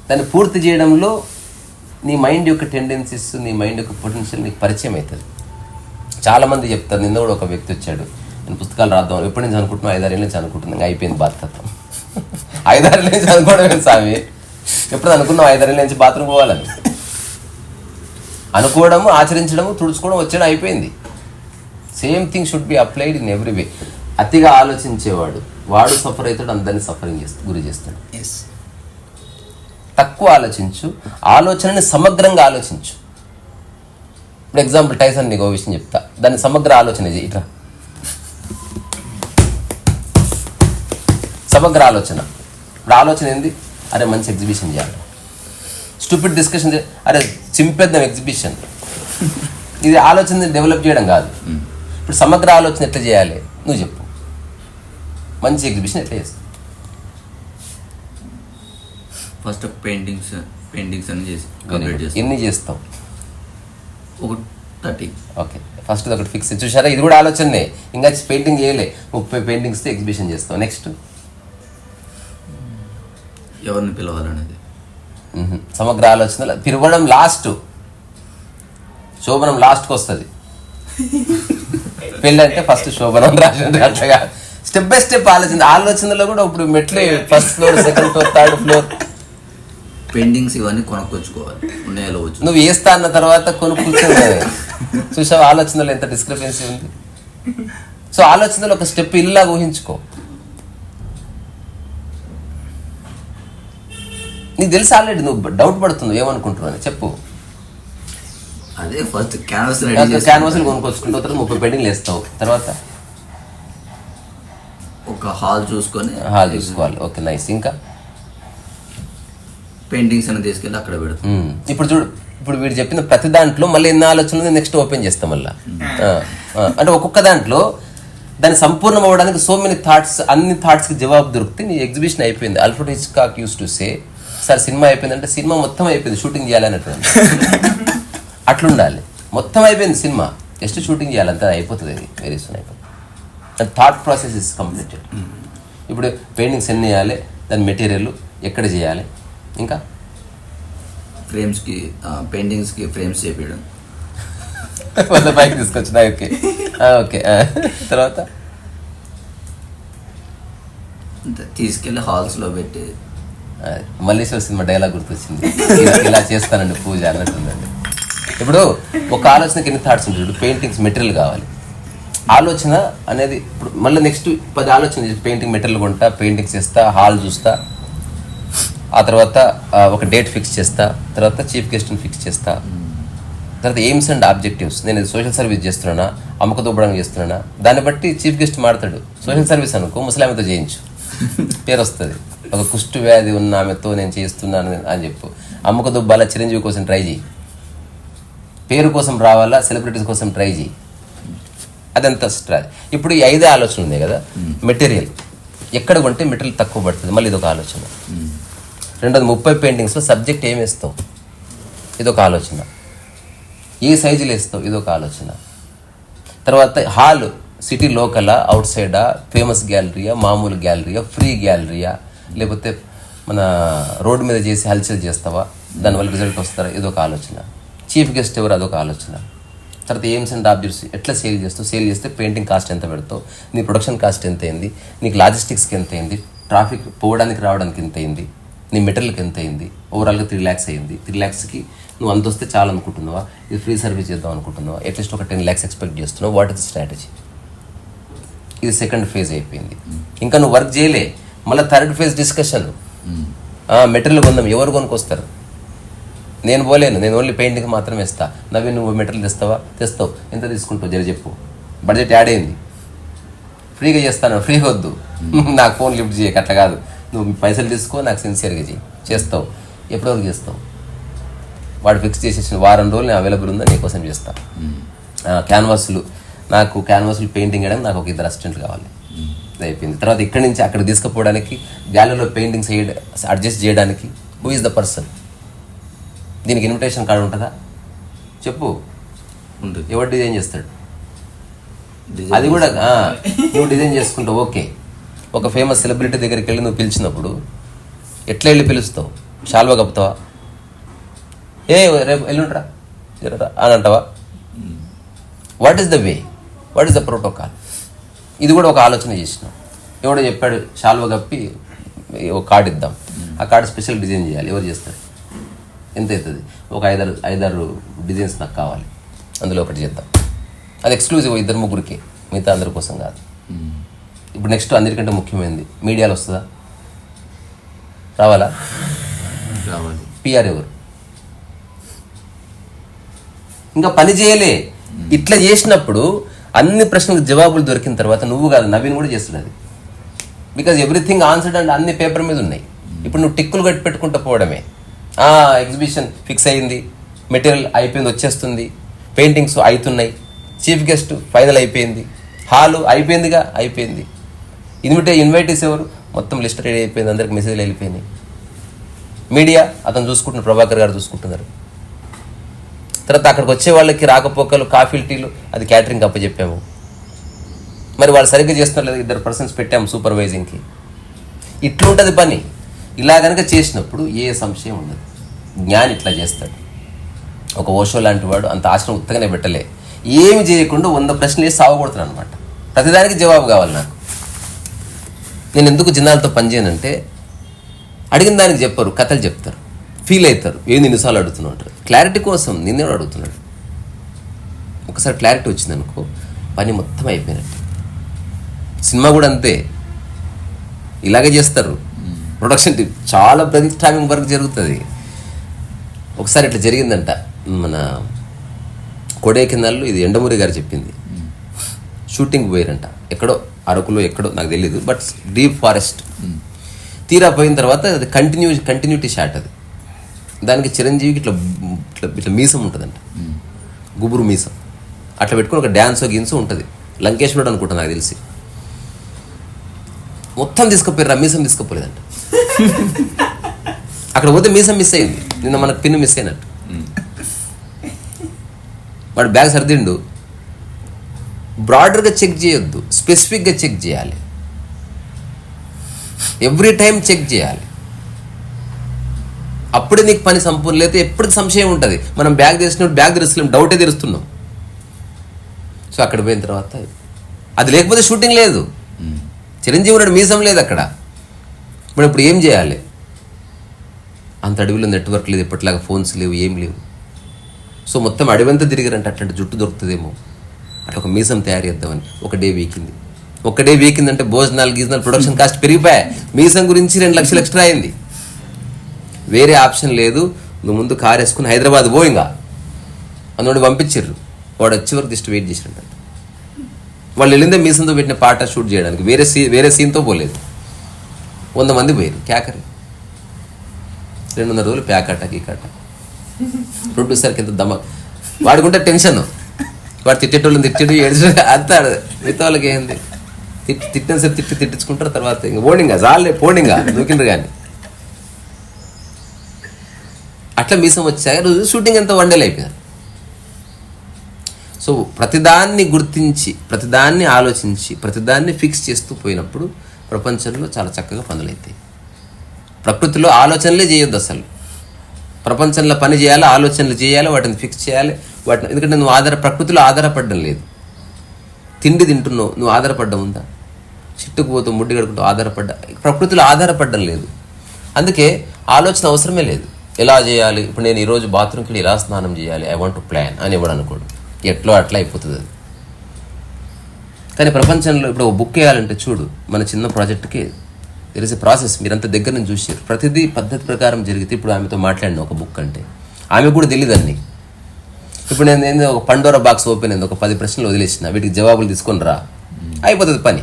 దాన్ని పూర్తి చేయడంలో నీ మైండ్ యొక్క టెండెన్సీస్, నీ మైండ్ యొక్క పొటెన్షియల్ నీకు పరిచయం అవుతుంది. చాలామంది చెప్తారు. నిన్న కూడా ఒక వ్యక్తి వచ్చాడు, నేను పుస్తకాలు రాద్దాం ఎప్పటి నుంచి అనుకుంటున్నాను, 5-6 ఏళ్ళ నుంచి అనుకుంటున్నాను, ఇంకా అయిపోయింది బాధ్యతం. 5-6 ఏళ్ళ నుంచి అనుకోవడమే స్వామి. ఎప్పుడు అనుకున్నాం 5-6 ఏళ్ళ నుంచి బాత్రూమ్ పోవాలని అనుకోవడము, ఆచరించడము, తుడుచుకోవడం, వచ్చేయడం అయిపోయింది. Same thing should be applied in every way. అతిగా ఆలోచించేవాడు వాడు సఫర్ అవుతాడు, అందరినీ సఫరింగ్ గురి చేస్తాడు. తక్కువ ఆలోచించు, ఆలోచనని సమగ్రంగా ఆలోచించు. ఇప్పుడు ఎగ్జాంపుల్ టైసన్ నీకు ఒక విషయం చెప్తా, దాన్ని సమగ్ర ఆలోచన చేయి. ఇట్లా సమగ్ర ఆలోచన. ఇప్పుడు ఆలోచన ఏంది? అరే మంచి ఎగ్జిబిషన్ చేయాలి. స్టూపిడ్ డిస్కషన్, అరే చింపేద్దాం ఎగ్జిబిషన్. ఇది ఆలోచన డెవలప్ చేయడం కాదు. ఇప్పుడు సమగ్ర ఆలోచన ఎట్లా చేయాలి నువ్వు చెప్పు. మంచి ఎగ్జిబిషన్ ఎట్లా చేస్తావు? ఫస్ట్ పెయింటింగ్స్ అని చేసి ఎన్ని చేస్తావు? ఒక 30. ఓకే, ఫస్ట్ ఒకటి ఫిక్స్. చూసారా, ఇది కూడా ఆలోచనే. ఇంకా పెయింటింగ్ చేయలే, 30 పెయింటింగ్స్తో ఎగ్జిబిషన్ చేస్తావు. నెక్స్ట్ ఎవరిని పిలవాలనేది సమగ్ర ఆలోచన. పిలవడం లాస్ట్, శోభనం లాస్ట్కి వస్తుంది. పెళ్ళి అంటే ఫస్ట్ శోభనం రాసింది. అట్లా స్టెప్ బై స్టెప్ ఆలోచనలో కూడా ఇప్పుడు మెట్లే, first floor, second floor, third floor. Paintings ఇవన్నీ కొనుక్కొచ్చుకోవాలి. నువ్వు వేస్తా అన్న తర్వాత కొనుక్కుంటుంది. చూసావు ఆలోచనలో ఎంత డిస్క్రిపెన్సీ ఉంది. సో ఆలోచనలో ఒక స్టెప్ ఇల్లాగా ఊహించుకో. నీకు తెలుసు ఆల్రెడీ, నువ్వు డౌట్ పడుతున్నావు ఏమనుకుంటున్నావు అని చెప్పు. అదే ఫస్ట్ క్యాన్వాస్లు కొనుక్కొచ్చుకుంటావు, తర్వాత 30 పెయింటింగ్లు వేస్తావు. తర్వాత ఒక హాల్ చూసుకోవాలి. Okay, nice. ఇంకా పెయింటింగ్స్ అని తీసుకెళ్ళి అక్కడ పెడతాం. ఇప్పుడు చూడు, ఇప్పుడు వీడు చెప్పిన ప్రతి దాంట్లో మళ్ళీ ఎన్ని ఆలోచనలు నెక్స్ట్ ఓపెన్ చేస్తాం మళ్ళీ. అంటే ఒక్కొక్క దాంట్లో దాన్ని సంపూర్ణం అవ్వడానికి సో మెనీ థాట్స్, అన్ని థాట్స్కి జవాబు దొరికితే నీ ఎగ్జిబిషన్ అయిపోయింది. Alfred Hitchcock use to say, sir cinema అయిపోయిందంటే సినిమా మొత్తం అయిపోయింది, షూటింగ్ చేయాలన్నట్టు. అట్లుండాలి. మొత్తం అయిపోయింది సినిమా, జస్ట్ షూటింగ్ చేయాలంటే అయిపోతుంది. అది వెరీ సూన్ అయిపోతుంది. And thought process is completed. ఇప్పుడు పెయింటింగ్స్ ఎన్ని వేయాలి, దాని మెటీరియల్ ఎక్కడ చేయాలి, ఇంకా ఫ్రేమ్స్కి పెయింటింగ్స్కి ఫ్రేమ్స్ చేపించడం, పైకి తీసుకొచ్చిన. Okay okay. తర్వాత తీసుకెళ్ళి హాల్స్లో పెట్టి మల్లేశ్వర సినిమా డైలాగ్ గుర్తొచ్చింది, ఇలా చేస్తానండి పూజ అన్నట్టుందండి. ఇప్పుడు ఒక ఆలోచనకి ఎన్ని థాట్స్ ఉంటుంది. పెయింటింగ్స్ మెటీరియల్ కావాలి. ఆలోచన అనేది ఇప్పుడు మళ్ళీ నెక్స్ట్ 10 ఆలోచన. పెయింటింగ్ మెటీరియల్ కొంటా, పెయింటింగ్స్ చేస్తా, హాల్ చూస్తా, ఆ తర్వాత ఒక డేట్ ఫిక్స్ చేస్తా, తర్వాత చీఫ్ గెస్ట్ని ఫిక్స్ చేస్తా, తర్వాత ఎయిమ్స్ అండ్ ఆబ్జెక్టివ్స్. నేను సోషల్ సర్వీస్ చేస్తున్నానా, అమ్మక దూపడానికి చేస్తున్నానా, దాన్ని బట్టి చీఫ్ గెస్ట్ మాడతాడు. సోషల్ సర్వీస్ అనుకో, ముసలామెతో చేయించు, పేరు వస్తుంది. ఒక కుష్టు వ్యాధి ఉన్న ఆమెతో నేను చేస్తున్నాను అని చెప్పు. అమ్మక దుబ్బాల చిరంజీవి కోసం ట్రై చేయి, పేరు కోసం రావాలా, సెలబ్రిటీస్ కోసం ట్రై చేయి, అదంతా ఇప్పుడు ఈ 5 ఆలోచన ఉన్నాయి కదా. మెటీరియల్ ఎక్కడ కొంటే మెటీరియల్ తక్కువ పడుతుంది, మళ్ళీ ఇదొక ఆలోచన. రెండోది 30 పెయింటింగ్స్లో సబ్జెక్ట్ ఏమి వేస్తావు, ఇదొక ఆలోచన. ఏ సైజులు వేస్తావు, ఇదొక ఆలోచన. తర్వాత హాల్ సిటీ లోకలా, అవుట్ సైడా, ఫేమస్ గ్యాలరీయా, మామూలు గ్యాలరీయా, ఫ్రీ గ్యాలరీయా, లేకపోతే మన రోడ్డు మీద చేసి హల్చల్ చేస్తావా, దానివల్ల రిజల్ట్ వస్తారా, ఇదొక ఆలోచన. చీఫ్ గెస్ట్ ఎవరు, అదొక ఆలోచన. తర్వాత ఎయిమ్స్ అండ్ ఆబ్జెక్ట్స్ ఎట్లా సేల్ చేస్తావు, సేల్ చేస్తే పెయింటింగ్ కాస్ట్ ఎంత పెడతావు, నీ ప్రొడక్షన్ కాస్ట్ ఎంత అయింది, నీకు లాజిస్టిక్స్కి ఎంత అయింది, ట్రాఫిక్ పోవడానికి రావడానికి ఎంత అయింది, నీ మెటీరియల్కి ఎంత అయింది, ఓవరాల్గా 3 lakhs అయింది. 3 lakhsకి నువ్వు అంత వస్తే చాలా అనుకుంటున్నావా, ఇది ఫ్రీ సర్వీస్ చేద్దాం అనుకుంటున్నావా, అట్లీస్ట్ ఒక 10 lakhs ఎక్స్పెక్ట్ చేస్తున్నావు, వాట్ ఇస్ స్ట్రాటజీ. ఇది సెకండ్ ఫేజ్ అయిపోయింది. ఇంకా నువ్వు వర్క్ చేయలే, మళ్ళీ థర్డ్ ఫేజ్ డిస్కషన్. మెటీరియల్ కొందాం, ఎవరు కొనుక్కొస్తారు, నేను పోలేను, నేను ఓన్లీ పెయింటింగ్ మాత్రమే ఇస్తా. నవ్వి నువ్వు మెటీరియల్ తెస్తావు, ఎంత తీసుకుంటావు జర చెప్పు, బడ్జెట్ యాడ్ అయింది, ఫ్రీగా చేస్తాను, ఫ్రీగా వద్దు, నాకు ఫోన్ లిఫ్ట్ చేయక, అట్లా కాదు, నువ్వు పైసలు తీసుకో, నాకు సిన్సియర్గా చేస్తావు. ఎప్పటివరకు చేస్తావు, వాడు ఫిక్స్ చేసేసిన వారం రోజులు నేను అవైలబుల్ ఉందా నీకోసం చేస్తా. క్యాన్వాస్లు, నాకు క్యాన్వాస్లు పెయింటింగ్ వేయడానికి నాకు ఒక 2 అసిస్టెంట్లు కావాలి, అయిపోయింది. తర్వాత ఇక్కడి నుంచి అక్కడ తీసుకుపోవడానికి, గ్యాలరీలో పెయింటింగ్స్ అడ్జస్ట్ చేయడానికి హూ ఈజ్ ద పర్సన్, దీనికి ఇన్విటేషన్ కార్డు ఉంటుందా చెప్పు, ఎవరు డిజైన్ చేస్తాడు, అది కూడా నువ్వు డిజైన్ చేసుకుంటావు. ఓకే, ఒక ఫేమస్ సెలబ్రిటీ దగ్గరికి వెళ్ళి నువ్వు పిలిచినప్పుడు ఎట్లా వెళ్ళి పిలుస్తావు, షాల్వా కప్పుతావా, రేపు ఎల్లుంటరా అని అంటావా, what is the way, what is the protocol. ఇది కూడా ఒక ఆలోచన చేసినాం. ఎవడో చెప్పాడు షాల్వా కప్పి ఒక కార్డు ఇద్దాం, ఆ కార్డు స్పెషల్ డిజైన్ చేయాలి, ఎవరు చేస్తారు, ఎంత అవుతుంది, ఒక 5-6 డిజైన్స్ నాకు కావాలి, అందులో ఒకటి చేద్దాం, అది ఎక్స్క్లూజివ్ 2-3కే, మిగతా అందరి కోసం కాదు. ఇప్పుడు నెక్స్ట్ అందరికంటే ముఖ్యమైనది మీడియాలో వస్తుందా, రావాలా, పిఆర్ ఎవరు, ఇంకా పని చేయలే. ఇట్లా చేసినప్పుడు అన్ని ప్రశ్నలకు జవాబులు దొరికిన తర్వాత నువ్వు కాదు, నవీన్ కూడా చేస్తుంది అది. బికాజ్ ఎవ్రీథింగ్ ఆన్సర్డ్ అండ్ అన్ని పేపర్ మీద ఉన్నాయి. ఇప్పుడు నువ్వు టిక్కులు కట్టి పెట్టుకుంటూ పోవడమే. ఎగ్జిబిషన్ ఫిక్స్ అయింది, మెటీరియల్ అయిపోయింది, వచ్చేస్తుంది, పెయింటింగ్స్ అవుతున్నాయి, చీఫ్ గెస్ట్ ఫైనల్ అయిపోయింది, హాలు అయిపోయింది, ఇన్వైటీస్ ఎవరు, మొత్తం లిస్ట్ రెడీ అయిపోయింది, అందరికి మెసేజ్లు వెళ్ళిపోయినాయి. మీడియా అతను చూసుకుంటున్నారు, ప్రభాకర్ గారు చూసుకుంటున్నారు. తర్వాత అక్కడికి వచ్చే వాళ్ళకి రాకపోకలు, కాఫీలు, టీలు, అది క్యాటరింగ్ అప్పచెప్పాము. మరి వాళ్ళు సరిగ్గా చేస్తున్నారు లేదా, 2 persons పెట్టాము సూపర్వైజింగ్కి. ఇట్లుంటుంది పని. ఇలా కనుక చేసినప్పుడు ఏ సంశయం ఉండదు. జ్ఞాని ఇట్లా చేస్తాడు. ఒక ఓషో లాంటి వాడు అంత ఆశ్రమం ఉత్తగానే పెట్టలే, ఏమి చేయకుండా 100 ప్రశ్నలు వేసి సావగొడతాడు అనమాట. ప్రతిదానికి జవాబు కావాలి నాకు. నేను ఎందుకు జిన్నాలతో పనిచేయనంటే, అడిగిన దానికి చెప్పరు, కథలు చెప్తారు, ఫీల్ అవుతారు, ఏంది నిమిషాలు అడుగుతున్నావు అంటారు. క్లారిటీ కోసం నిన్నే అడుగుతున్నాడు. ఒకసారి క్లారిటీ వచ్చిందనుకో పని మొత్తం అయిపోయినట్టు. సినిమా కూడా అంతే, ఇలాగే చేస్తారు. ప్రొడక్షన్ టీం చాలా బ్రెయిన్ వర్క్ జరుగుతుంది. ఒకసారి ఇట్లా జరిగిందంట, మన కొడైకెనాల్లో, ఇది ఎండమూరి గారు చెప్పింది. షూటింగ్ పోయారంట, ఎక్కడో అరకులో ఎక్కడో నాకు తెలీదు, బట్ డీప్ ఫారెస్ట్. తీరా పోయిన తర్వాత అది కంటిన్యూటీ షాట్. అది దానికి చిరంజీవికి ఇట్లా ఇట్లా ఇట్లా మీసం ఉంటుందంట, గుబురు మీసం, అట్లా పెట్టుకుని ఒక డ్యాన్సో గిన్సో ఉంటుంది. లంకేశ్వరుడు అనుకుంటా నాకు తెలిసి. మొత్తం తీసుకుపోయారు, ఆ మీసం తీసుకుపోలేదంట. అక్కడ పోతే మీసం మిస్ అయింది, నిన్న మనకు పిన్ను మిస్ అయినట్టు. వాడు బ్యాగ్ సర్దిండు. బ్రాడర్గా చెక్ చేయొద్దు, స్పెసిఫిక్గా చెక్ చేయాలి. ఎవ్రీ టైం చెక్ చేయాలి, అప్పుడే నీకు పని సంపూర్ణ. లేకపోతే ఎప్పటికి సంశయం ఉంటుంది. మనం బ్యాగ్ తెరిచినప్పుడు బ్యాగ్ తెరుస్తున్నాం, డౌటే తెరుస్తున్నాం. సో అక్కడ పోయిన తర్వాత అది లేకపోతే షూటింగ్ లేదు. చిరంజీవి నాడు మీసం లేదు అక్కడ. మనం ఇప్పుడు ఏం చేయాలి? అంత అడవిలో నెట్వర్క్ లేదు, ఎప్పటిలాగా ఫోన్స్ లేవు, ఏం లేవు. సో మొత్తం అడవంతా తిరిగారంటే అట్లాంటి జుట్టు దొరుకుతుందేమో, అట్లా ఒక మీసం తయారు చేద్దామని. ఒక డే వీకిందంటే భోజనాలు గీజనాలు ప్రొడక్షన్ కాస్ట్ పెరిగిపోయాయి. మీసం గురించి 2 లక్షలు ఎక్స్ట్రా అయింది. వేరే ఆప్షన్ లేదు. నువ్వు ముందు కారు వేసుకుని హైదరాబాద్ పోయింగా అందులో పంపించారు. వాడు వచ్చే వరకు జస్ట్ వెయిట్ చేసినట్టు. వాళ్ళు వెళ్ళిందే మీసంతో పెట్టిన పాట షూట్ చేయడానికి, వేరే సీన్తో పోలేదు. 100 మంది పోయారు. క్యాకరే 200 రోజులు ప్యాకాట గీకాట. ప్రొడ్యూసర్కి ఎంత వాడుకుంటే టెన్షన్, వాడు తిట్టేటోళ్ళని తిట్టడు, ఏడ్చు అంతా మిగతా వాళ్ళకి ఏంది, తిట్టిన సరే తిట్టించుకుంటారు. తర్వాత ఇంకా పోండింగా చాలే పోండింగా దూకిండ్రు కానీ అట్లా మీసం వచ్చాక రోజు షూటింగ్ అంతా వన్డేలు అయిపోయారు. సో ప్రతిదాన్ని గుర్తించి, ప్రతిదాన్ని ఆలోచించి, ప్రతిదాన్ని ఫిక్స్ చేస్తూ పోయినప్పుడు ప్రపంచంలో చాలా చక్కగా పనులవుతాయి. ప్రకృతిలో ఆలోచనలే చేయొద్దు అసలు. ప్రపంచంలో పని చేయాలి, ఆలోచనలు చేయాలి, వాటిని ఫిక్స్ చేయాలి. వాటిని ఎందుకంటే నువ్వు ప్రకృతిలో ఆధారపడడం లేదు. తిండి తింటున్నావు, నువ్వు ఆధారపడ్డం ఉందా? చిట్టుకు పోతూ ముడ్డి కడుకుంటూ ప్రకృతిలో ఆధారపడడం లేదు. అందుకే ఆలోచన అవసరమే లేదు. ఎలా చేయాలి, ఇప్పుడు నేను ఈరోజు బాత్రూమ్కి వెళ్ళి ఎలా స్నానం చేయాలి, ఐ వాంట్ టు ప్లాన్ అని ఇవ్వడం అనుకోడు, ఎట్లో అట్లా అయిపోతుంది అది. కానీ ప్రపంచంలో ఇప్పుడు ఒక బుక్ వేయాలంటే చూడు, మన చిన్న ప్రాజెక్ట్కి దెర్ ఇస్ ఎ ప్రాసెస్. మీరంతా దగ్గర నుంచి చూసారు, ప్రతిదీ పద్ధతి ప్రకారం జరిగితే. ఇప్పుడు ఆమెతో మాట్లాడిన ఒక బుక్ అంటే ఆమె కూడా తెలియదు అన్ని. ఇప్పుడు నేను ఒక పండోరా బాక్స్ ఓపెన్ అయింది, ఒక 10 ప్రశ్నలు వదిలేసిన, వీటికి జవాబులు తీసుకొని రా, అయిపోతుంది పని.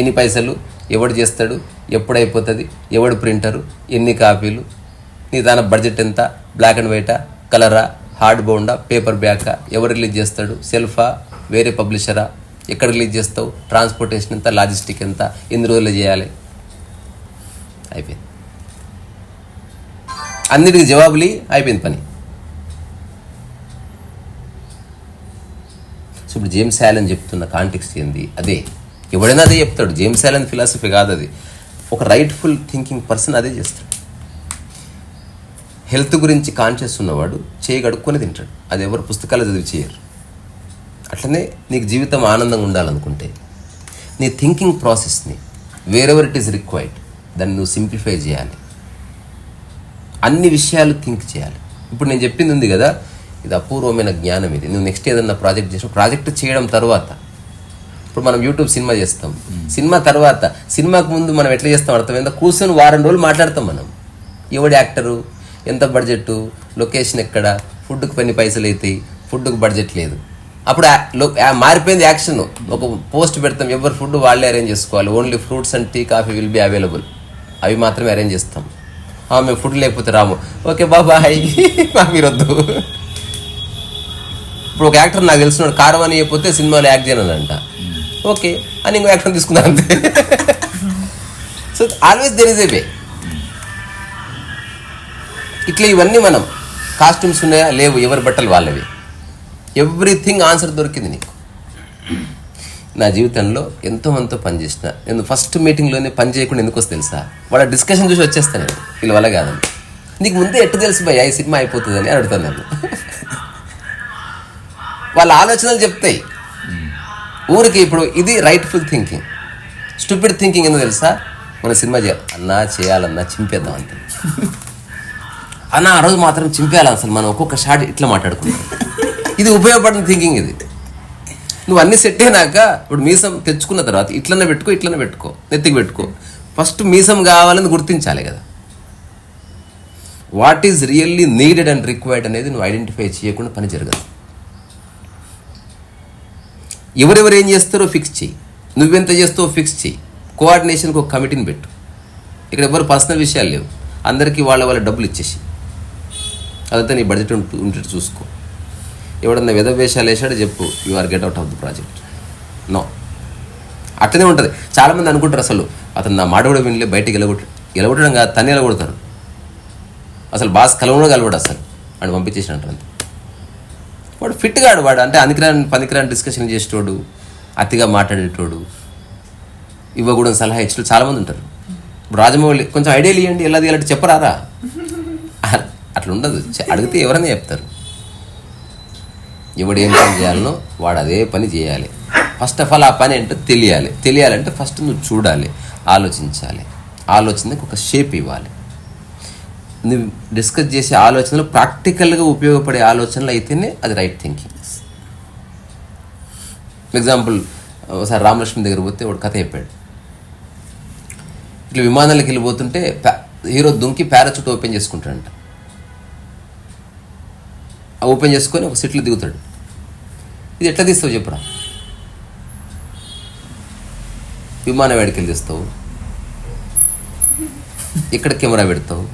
ఎన్ని పైసలు, ఎవడు చేస్తాడు, ఎప్పుడు అయిపోతుంది, ఎవడు ప్రింటరు, ఎన్ని కాపీలు, నీ దాని బడ్జెట్ ఎంత, బ్లాక్ అండ్ వైటా, కలరా, హార్డ్ బౌండా, పేపర్ బ్యాకా, ఎవరు రిలీజ్ చేస్తాడు, సెల్ఫా, వేరే పబ్లిషరా, ఎక్కడ రిలీజ్ చేస్తావు, ట్రాన్స్పోర్టేషన్ ఎంత, లాజిస్టిక్ ఎంత, ఎన్ని రోజులు చేయాలి, అయిపోయింది. అన్నిటికీ జవాబులు అయిపోయింది పని. సో ఇప్పుడు జేమ్స్ ఆలన్ చెప్తున్న కాంటెక్స్ట్ ఏంది, అదే ఎవడైనా అదే చెప్తాడు. జేమ్స్ ఆలన్ ఫిలాసఫీ కాదు అది, ఒక రైట్ఫుల్ థింకింగ్ పర్సన్ అదే చేస్తాడు. హెల్త్ గురించి కాన్షియస్ ఉన్నవాడు చేయి కడుక్కొని తింటాడు, అది ఎవరు పుస్తకాలు చదివి చేయరు. అట్లనే నీకు జీవితం ఆనందంగా ఉండాలనుకుంటే నీ థింకింగ్ ప్రాసెస్ని వేరెవర్ ఇట్ ఈస్ రిక్వైర్డ్ దాన్ని నువ్వు సింప్లిఫై చేయాలి. అన్ని విషయాలు థింక్ చేయాలి. ఇప్పుడు నేను చెప్పింది ఉంది కదా, ఇది అపూర్వమైన జ్ఞానం. ఇది నువ్వు నెక్స్ట్ ఏదన్నా ప్రాజెక్ట్ చేసిన, ప్రాజెక్ట్ చేయడం తర్వాత, ఇప్పుడు మనం యూట్యూబ్ సినిమా చేస్తాం, సినిమా తర్వాత, సినిమాకు ముందు మనం ఎట్లా చేస్తాం అర్థమైందా, కూర్చొని వారం రోజులు మాట్లాడతాం మనం. ఎవడు యాక్టరు, ఎంత బడ్జెట్, లొకేషన్ ఎక్కడ, ఫుడ్కి పని పైసలు అవుతాయి, ఫుడ్కి బడ్జెట్ లేదు. అప్పుడు మారిపోయింది యాక్షన్. ఒక పోస్ట్ పెడతాం, ఎవరు ఫుడ్ వాళ్ళే అరేంజ్ చేసుకోవాలి, only fruits and tea coffee will be available, అవి మాత్రమే అరేంజ్ చేస్తాం. మేము ఫుడ్ లేకపోతే రాము, ఓకే బాబాయ్ మీరు వద్దు. ఇప్పుడు ఒక యాక్టర్ నాకు తెలిసినాడు, కారవాణి అయిపోతే సినిమాలో యాక్ట్ చేయనంట, ఓకే అని ఇంకో యాక్టర్ తీసుకున్నాను అంతే. So always there is a way. ఇట్లా ఇవన్నీ మనం కాస్ట్యూమ్స్ ఉన్నాయా లేవు, ఎవరి బట్టలు వాళ్ళవి, ఎవ్రీథింగ్ ఆన్సర్ దొరికింది నీకు. నా జీవితంలో ఎంతోమందితో పనిచేసిన, నేను ఫస్ట్ మీటింగ్లోనే పని చేయకుండా ఎందుకు వస్తే తెలుసా, వాళ్ళ డిస్కషన్ చూసి వచ్చేస్తాను నేను, వీళ్ళ వల్ల కాదని. నీకు ముందే ఎట్టు తెలుసు భయ్యా ఈ సినిమా అయిపోతుందని అడుగుతాను నేను. వాళ్ళ ఆలోచనలు చెప్తాయి ఊరికి. ఇప్పుడు ఇది రైట్ఫుల్ థింకింగ్. స్టూపిడ్ థింకింగ్ ఎందుకు తెలుసా, మన సినిమా చేయాలన్నా చింపేద్దాం అంతే అన్న, ఆ రోజు మాత్రం చింపేయాలి అసలు, మనం ఒక్కొక్క షాట్ ఇట్లా మాట్లాడుకుంటాం. ఇది ఉపయోగపడిన థింకింగ్. ఇది నువ్వు అన్ని సెట్ అయినాక, ఇప్పుడు మీసం తెచ్చుకున్న తర్వాత ఇట్లనే పెట్టుకో, నెత్తికి పెట్టుకో. ఫస్ట్ మీసం కావాలని గుర్తించాలి కదా. What is really needed and required అనేది నువ్వు ఐడెంటిఫై చేయకుండా పని జరగదు. ఎవరెవరు ఏం చేస్తారో ఫిక్స్ చేయి, నువ్వెంత చేస్తావో ఫిక్స్ చేయి. కోఆర్డినేషన్కి ఒక కమిటీని పెట్టు. ఇక్కడ ఎవరు పర్సనల్ విషయాలు లేవు, అందరికీ వాళ్ళ డబ్బులు ఇచ్చేసి అదంతా నీ బడ్జెట్ ఉంటే చూసుకో. ఎవడన్నా వేషాలు వేసాడో చెప్పు, you or get out of the project. No, అట్లనే ఉంటుంది. చాలామంది అనుకుంటారు అసలు అతను నా మాట కూడా వినలే, బయటికి గెలగొట్టడం కాదు, తన్ని ఎలగొడతారు. అసలు బాస్ కలవడు అసలు, అని పంపించేసినట్టు అంతే. వాడు ఫిట్ కాడు, వాడు అంటే పనికిరాని డిస్కషన్ చేసేటోడు, అతిగా మాట్లాడేటోడు, ఇవ్వకూడని సలహా ఇచ్చేటోడు చాలామంది ఉంటారు. ఇప్పుడు రాజమౌళి కొంచెం ఐడియాలు ఇవ్వండి, ఎలా తీయాలంటే చెప్పరారా, అట్లా ఉండదు. అడిగితే ఎవరైనా చెప్తారు. ఎవడు ఏం పని చేయాలనో వాడు అదే పని చేయాలి. ఫస్ట్ ఆఫ్ ఆల్ ఆ పని ఏంటో తెలియాలంటే ఫస్ట్ నువ్వు చూడాలి, ఆలోచించాలి. ఆలోచనకి ఒక షేప్ ఇవ్వాలి. నువ్వు డిస్కస్ చేసే ఆలోచనలు ప్రాక్టికల్గా ఉపయోగపడే ఆలోచనలు అయితేనే అది రైట్ థింకింగ్. ఎగ్జాంపుల్, ఒకసారి రామలక్ష్మి దగ్గర పోతే వాడు కథ చెప్పాడు. ఇట్లా విమానాలకు వెళ్ళిపోతుంటే హీరో దుంకి పారాచూట్ ఓపెన్ చేసుకుంటాడంట. ఓపెన్ చేసుకొని ఒక సీట్లో దిగుతాడు. ఇది ఎట్లా తీస్తావు చెప్పురా, విమానం వేడికి వెళ్ళి తీస్తావు, ఇక్కడ కెమెరా పెడతావు,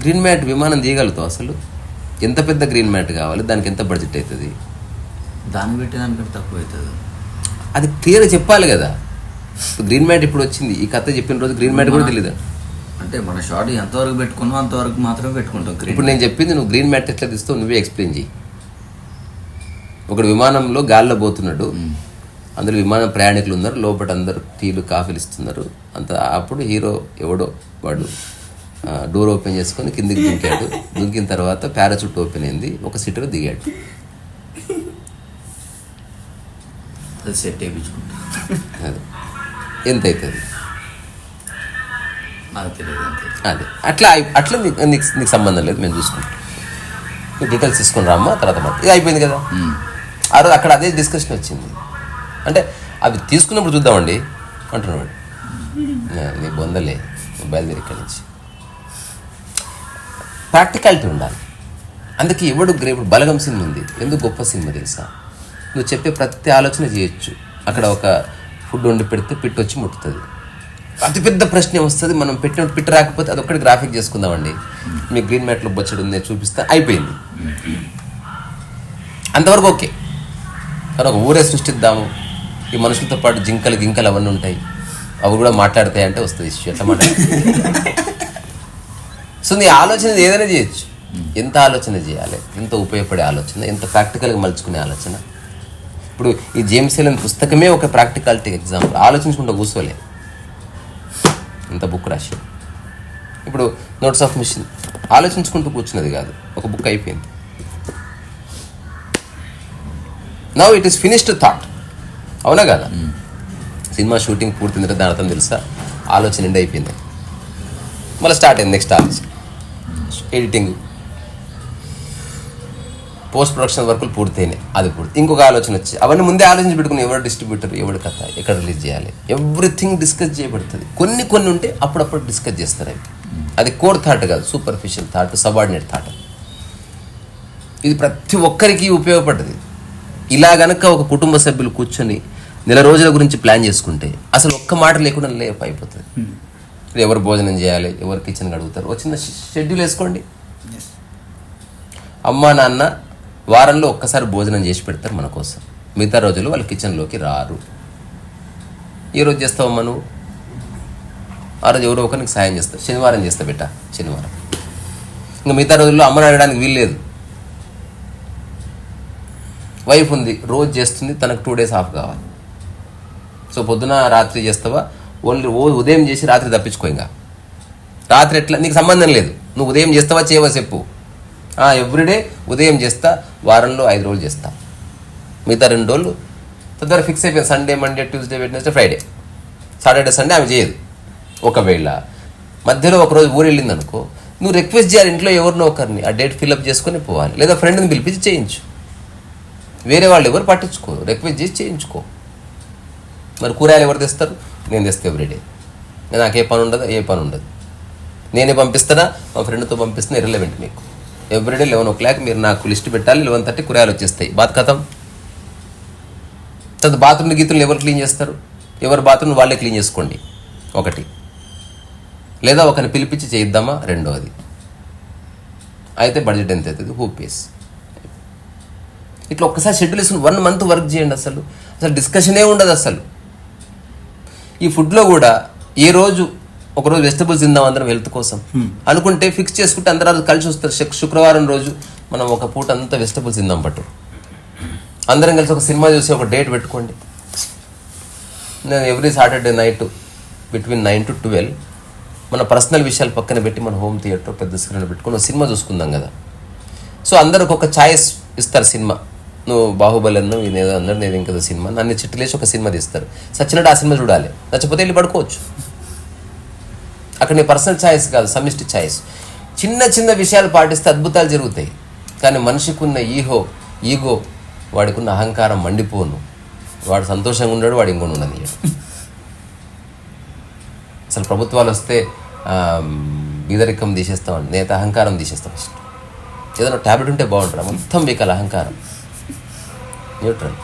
గ్రీన్ మ్యాట్ విమానం తీయగలుగుతావు అసలు? ఎంత పెద్ద గ్రీన్ మ్యాట్ కావాలి, దానికి ఎంత బడ్జెట్ అవుతుంది, దాన్ని పెట్టేదానికంటే తక్కువ అవుతుంది. అది క్లియర్గా చెప్పాలి కదా. గ్రీన్ మ్యాట్ ఇప్పుడు వచ్చింది, ఈ కథ చెప్పిన రోజు గ్రీన్ మ్యాట్ కూడా తెలియదు. అంటే మన షార్ట్ ఎంతవరకు పెట్టుకున్నావు అంతవరకు మాత్రమే పెట్టుకుంటాం. ఇప్పుడు నేను చెప్పింది నువ్వు గ్రీన్ మ్యాట్ ఎట్లా తీస్తావు నువ్వే ఎక్స్ప్లెయిన్ చేయి. ఒకడు విమానంలో గాల్లో పోతున్నాడు, అందులో విమాన ప్రయాణికులు ఉన్నారు, లోపల అందరు టీలు కాఫీలు ఇస్తున్నారు అంత. అప్పుడు హీరో ఎవడో వాడు డోర్ ఓపెన్ చేసుకొని కిందికి దుంకాడు. దుంకిన తర్వాత పారాచూట్ ఓపెన్ అయింది, ఒక సీటులో దిగాడు. అది సెట్ వేయించుకుంటా. అది ఎంత అవుతుంది నాకు తెలియదు. అదే అట్లా నీకు సంబంధం లేదు, మేము చూసుకుంటాం. నువ్వు డీటెయిల్స్ తీసుకుని రామ్మా, తర్వాత ఇది అయిపోయింది కదా. ఆ రోజు అక్కడ అదే డిస్కషన్ వచ్చింది. అంటే అవి తీసుకున్నప్పుడు చూద్దామండి అంటున్నాడు. నీ బొందలే బయలుదేరి ఇక్కడి నుంచి. ప్రాక్టికాలిటీ ఉండాలి. అందుకే ఎవడు ఇప్పుడు బలగం సినిమా ఉంది, ఎందుకు గొప్ప సినిమా తెలుసా? నువ్వు చెప్పే ప్రతి ఆలోచన చేయొచ్చు. అక్కడ ఒక ఫుడ్ వండి పెడితే పిట్టు వచ్చి ముట్టుతుంది. అతిపెద్ద ప్రశ్న వస్తుంది, మనం పెట్టినట్టు పిట్టు రాకపోతే అది ఒక్కటి గ్రాఫిక్ చేసుకుందామండి, మీ గ్రీన్ మ్యాట్లో బొచ్చడు ఉంది చూపిస్తే అయిపోయింది. అంతవరకు ఓకే. కానీ ఒక ఊరే సృష్టిద్దాము, ఈ మనుషులతో పాటు జింకలు గింకలు అవన్నీ ఉంటాయి, అవి కూడా మాట్లాడతాయి అంటే వస్తుంది ఇష్యూ. ఎట్లా మాట్లాడుతుంది? సో నీ ఆలోచన ఏదైనా చేయొచ్చు. ఎంత ఆలోచన చేయాలి, ఎంత ఉపయోగపడే ఆలోచన, ఎంత ప్రాక్టికల్గా మలుచుకునే ఆలోచన. ఇప్పుడు ఈ జేమ్స్ ఎలన్ పుస్తకమే ఒక ప్రాక్టికాలిటీ ఎగ్జాంపుల్. ఆలోచించుకుంటూ కూర్చోలే, ఇంత బుక్ రాసి. ఇప్పుడు నోట్స్ ఆఫ్ మిషన్ ఆలోచించుకుంటూ కూర్చున్నది కాదు, ఒక బుక్ అయిపోయింది. Now it is finished thought. అవునా కదా? సినిమా షూటింగ్ పూర్తిందంటే దాని అర్థం తెలుసా? ఆలోచన ఎండ్ అయిపోయింది, మళ్ళీ స్టార్ట్ అయింది నెక్స్ట్ ఆలోచన. ఎడిటింగ్, పోస్ట్ ప్రొడక్షన్ వర్కులు పూర్తయినాయి, అది పూర్తి. ఇంకొక ఆలోచన వచ్చి అవన్నీ ముందే ఆలోచించి పెట్టుకుని ఎవరు డిస్ట్రిబ్యూటర్, ఎవరి కథ, ఎక్కడ రిలీజ్ చేయాలి, ఎవ్రీథింగ్ డిస్కస్ చేయబడుతుంది. కొన్ని ఉంటే అప్పుడప్పుడు డిస్కస్ చేస్తారు అవి. అది కోర్ థాట్ కాదు, సూపర్ఫిషియల్ థాట్, సబార్డినేట్ థాట్. ఇది ప్రతి ఒక్కరికి ఉపయోగపడ్డది. ఇలా గనక ఒక కుటుంబ సభ్యులు కూర్చొని నెల రోజుల గురించి ప్లాన్ చేసుకుంటే అసలు ఒక్క మాట లేకుండా లేపు అయిపోతుంది. ఎవరు భోజనం చేయాలి, ఎవరు కిచెన్ అడుగుతారు, ఒక చిన్న షెడ్యూల్ వేసుకోండి. అమ్మా నాన్న వారంలో ఒక్కసారి భోజనం చేసి పెడతారు మన కోసం, మిగతా రోజులు వాళ్ళు కిచెన్లోకి రారు. ఏ రోజు చేస్తావమ్మా నువ్వు? ఆ రోజు ఎవరో ఒకరికి సాయం చేస్తారు. శనివారం చేస్తా బిడ్డ, శనివారం. ఇంకా మిగతా రోజుల్లో అమ్మని అడగడానికి వీల్లేదు. వైఫ్ ఉంది, రోజు చేస్తుంది, తనకు 2 days ఆఫ్ కావాలి. సో పొద్దున రాత్రి చేస్తావా, ఓన్లీ ఉదయం చేసి రాత్రి తప్పించుకో. ఇంకా రాత్రి ఎట్లా నీకు సంబంధం లేదు, నువ్వు ఉదయం చేస్తావా చేయవా చెప్పు. ఎవ్రీడే ఉదయం చేస్తా, వారంలో 5 రోజులు చేస్తా, మిగతా 2 రోజులు తద్వారా ఫిక్స్ అయిపోయింది. Sunday, Monday, Tuesday, Wednesday, Friday, Saturday, Sunday ఆమె చేయదు. ఒకవేళ మధ్యలో ఒకరోజు ఊరు వెళ్ళింది అనుకో, నువ్వు రిక్వెస్ట్ చేయాలి ఇంట్లో ఎవరినో ఒకరిని, ఆ డేట్ ఫిల్అప్ చేసుకొని పోవాలి. లేదా ఫ్రెండ్ని పిలిపించి చేయించు, వేరే వాళ్ళు ఎవరు పట్టించుకోరు, రిక్వెస్ట్ చేసి చేయించుకో. మరి కూరగాయలు ఎవరు తెస్తారు? నేను తెస్తే ఎవ్రీడే. నాకు ఏ పని ఉండదు. నేనే పంపిస్తానా, మా ఫ్రెండ్తో పంపిస్తున్నా, ఇర్రెలవెంట్ మీకు. ఎవ్రీడే 11 o'clock మీరు నాకు లిస్ట్ పెట్టాలి, 11:30 కూరగాయలు వచ్చేస్తాయి. బాత్ కథం. తర్వాత బాత్రూమ్ గీతులు ఎవరు క్లీన్ చేస్తారు? ఎవరు బాత్రూమ్ వాళ్ళే క్లీన్ చేసుకోండి, ఒకటి. లేదా ఒకరిని పిలిపించి చేయిద్దామా, రెండోది. అయితే బడ్జెట్ ఎంత అవుతుంది, హూ పేస్. ఇట్లా ఒక్కసారి షెడ్యూల్ వేసుకుని 1 month వర్క్ చేయండి. అసలు డిస్కషనే ఉండదు. అసలు ఈ ఫుడ్లో కూడా ఏ రోజు ఒకరోజు వెజిటబుల్స్ తిందాం అందరం హెల్త్ కోసం అనుకుంటే ఫిక్స్ చేసుకుంటే అందరూ కలిసి వస్తారు. శుక్రవారం రోజు మనం ఒక పూట అంతా వెజిటబుల్స్ తిందాం పట్టు, అందరం కలిసి ఒక సినిమా చూసి ఒక డేట్ పెట్టుకోండి. నేను every Saturday night between 9 to 12 మన పర్సనల్ విషయాలు పక్కన పెట్టి మన హోమ్ థియేటర్ పెద్ద స్క్రీన్ పెట్టుకుని సినిమా చూసుకుందాం కదా. సో అందరికి ఒక ఛాయిస్ ఇస్తారు. సినిమా నువ్వు బాహుబలి అన్ను నేనేదో అందరు నేను ఇంకేదో సినిమా నన్ను చిట్టులేసి ఒక సినిమా తీస్తారు. సచ్చినట్టు ఆ సినిమా చూడాలి, నచ్చపోతే వెళ్ళి పడుకోవచ్చు. అక్కడ నీ పర్సనల్ ఛాయిస్ కాదు, సమిష్టి ఛాయిస్. చిన్న చిన్న విషయాలు పాటిస్తే అద్భుతాలు జరుగుతాయి. కానీ మనిషికి ఉన్న ఈగో వాడికున్న అహంకారం మండిపోను. వాడు సంతోషంగా ఉన్నాడు, వాడు ఇంకొని ఉండని. అసలు ప్రభుత్వాలు వస్తే బీదరికం తీసేస్తామండి, నేత అహంకారం తీసేస్తాం. ఫస్ట్ ఏదైనా ట్యాబ్లెట్ ఉంటే బాగుంటుంది, మొత్తం బీకాల అహంకారం. న్యూట్రల్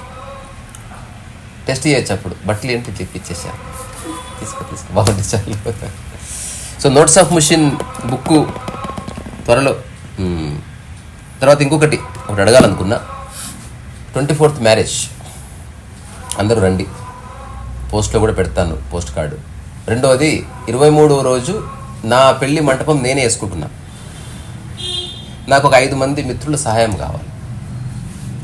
టెస్ట్ చేయొచ్చు. అప్పుడు బట్టలు ఏంటి తెప్పించేసాను, తీసుకో బాగుంటుంది చాలు. So notes of mission book త్వరలో తర్వాత ఇంకొకటి ఒకటి అడగాలనుకున్నా. 24th మ్యారేజ్, అందరూ రండి, పోస్ట్లో కూడా పెడతాను పోస్ట్ కార్డు. రెండవది 23వ రోజు నా పెళ్లి మంటపం నేనే వేసుకుంటున్నా. నాకు ఒక 5 మంది మిత్రుల సహాయం కావాలి.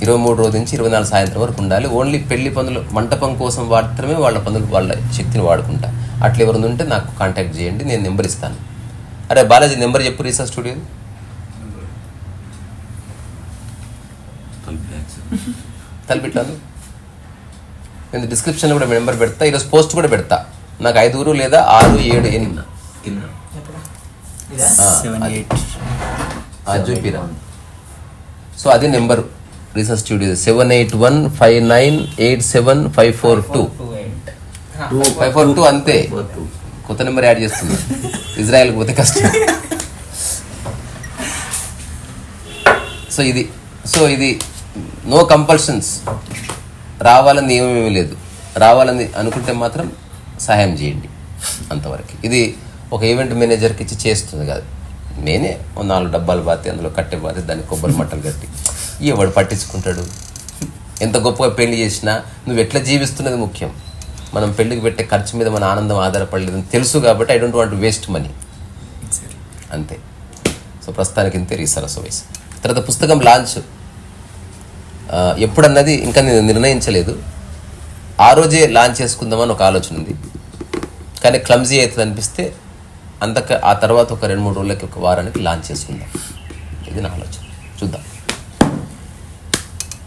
23 రోజు నుంచి 24 సాయంత్రం వరకు ఉండాలి. ఓన్లీ పెళ్లి పనులు మంటపం కోసం మాత్రమే వాళ్ళ పనులు, వాళ్ళ శక్తిని వాడుకుంటా. అట్లా ఎవరు ఉంటే నాకు కాంటాక్ట్ చేయండి, నేను నెంబర్ ఇస్తాను. అరే బాలాజీ నెంబర్ చెప్పు, రీసెర్చ్ స్టూడియో తలపెట్టాను. నేను డిస్క్రిప్షన్లో కూడా నెంబర్ పెడతా, ఈరోజు పోస్ట్ కూడా పెడతా. నాకు 5 లేదా 6, 7, 8 చూపిరా. సో అది నెంబరు రీసెర్చ్ స్టూడియో 7815987542 542 అంతే. కొత్త నెంబర్ యాడ్ చేస్తుంది, ఇజ్రాయెల్ పోతే కష్టం. సో ఇది నో కంపల్షన్స్. రావాలని ఏమేమీ లేదు, రావాలని అనుకుంటే మాత్రం సహాయం చేయండి అంతవరకు. ఇది ఒక ఈవెంట్ మేనేజర్కి ఇచ్చి చేస్తుంది కాదు, నేనే 4 డబ్బాలు బాతి, అందులో కట్టె బాతి, దాన్ని కొబ్బరి మట్టలు కట్టి ఎవడు పట్టించుకుంటాడు. ఎంత గొప్పగా పెళ్లి చేసినా నువ్వు ఎట్లా జీవిస్తున్నది ముఖ్యం. మనం పెళ్లికి పెట్టే ఖర్చు మీద మన ఆనందం ఆధారపడలేదని తెలుసు కాబట్టి I don't want waste money, అంతే. సో ప్రస్తుతానికి ఇంతే రీసరస్ వయసు. తర్వాత పుస్తకం లాంచ్ ఎప్పుడన్నది ఇంకా నేను నిర్ణయించలేదు. ఆ రోజే లాంచ్ చేసుకుందామని ఒక ఆలోచన ఉంది, కానీ క్లమ్జీ అవుతుంది అనిపిస్తే ఆ తర్వాత ఒక 2-3 రోజులకి, ఒక వారానికి లాంచ్ చేసుకుందాం. ఇది నా ఆలోచన.